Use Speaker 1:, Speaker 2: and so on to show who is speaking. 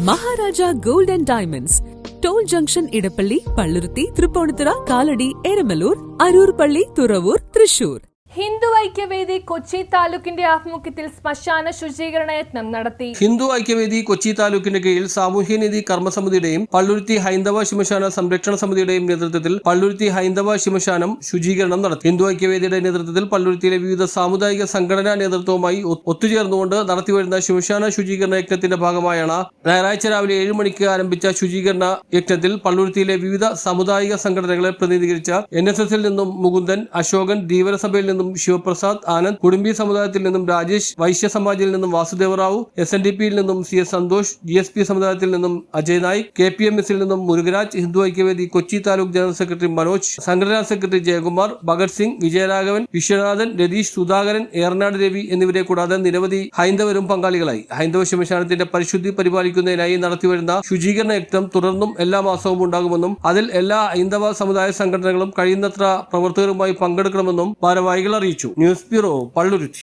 Speaker 1: Maharaja gold and diamonds, toll junction, Edappally, Palluruthy, Thrippunithura, Kalady, Eramalloor, Aroor പള്ളി, തുറവൂർ, തൃശൂർ.
Speaker 2: ഹിന്ദു ഐക്യവേദി കൊച്ചി താലൂക്കിന്റെ ആഭിമുഖ്യത്തിൽ ശ്മശാന ശുചീകരണ യജ്ഞം നടത്തി.
Speaker 3: ഹിന്ദു ഐക്യവേദി കൊച്ചി താലൂക്കിന്റെ കീഴിൽ സാമൂഹ്യനീതി കർമ്മസമിതിയുടെയും പള്ളുരുത്തി ഹൈന്ദവ ശിവശാന സംരക്ഷണ സമിതിയുടെയും നേതൃത്വത്തിൽ പള്ളുരുത്തി ഹൈന്ദവ ശിവശാനം ശുചീകരണം നടത്തി. ഹിന്ദു ഐക്യവേദിയുടെ നേതൃത്വത്തിൽ പള്ളുരുത്തിയിലെ വിവിധ സാമുദായിക സംഘടനാ നേതൃത്വവുമായി ഒത്തുചേർന്നുകൊണ്ട് നടത്തിവരുന്ന ശിവശാന ശുചീകരണ യജ്ഞത്തിന്റെ ഭാഗമായാണ് ഞായറാഴ്ച രാവിലെ 7 മണിക്ക് ആരംഭിച്ച ശുചീകരണ യജ്ഞത്തിൽ പള്ളുരുത്തിയിലെ വിവിധ സാമുദായിക സംഘടനകളെ പ്രതിനിധീകരിച്ച NSSൽ നിന്നും മുകുന്ദൻ, അശോകൻ, ധീവരസഭയിൽ നിന്നും ശിവപ്രസാദ്, ആനന്ദ്, കുടുംബി സമുദായത്തിൽ നിന്നും രാജേഷ്, വൈശ്യ സമാജിൽ നിന്നും വാസുദേവറാവു, SNDPയിൽ നിന്നും CS സന്തോഷ്, GSP സമുദായത്തിൽ നിന്നും അജയ് നായിക്, KPMSൽ നിന്നും മുരുകരാജ്, ഹിന്ദു ഐക്യവേദി കൊച്ചി താലൂക്ക് ജനറൽ സെക്രട്ടറി മനോജ്, സംഘടനാ സെക്രട്ടറി ജയകുമാർ, ഭഗത് സിംഗ്, വിജയരാഘവൻ, വിശ്വനാഥൻ, രതീഷ്, സുധാകരൻ, ഏറനാട് രവി എന്നിവരെ കൂടാതെ നിരവധി ഹൈന്ദവരും പങ്കാളികളായി. ഹൈന്ദവ ശിവശാനത്തിന്റെ പരിശുദ്ധി പരിപാലിക്കുന്നതിനായി നടത്തിവരുന്ന ശുചീകരണ യജ്ഞം തുടർന്നും എല്ലാ മാസവും ഉണ്ടാകുമെന്നും അതിൽ എല്ലാ ഹൈന്ദവ സമുദായ സംഘടനകളും കഴിയുന്നത്ര പ്രവർത്തകരുമായി പങ്കെടുക്കണമെന്നും ഭാരവാഹികൾ അറിയിച്ചു. News bureau, Palluruthy.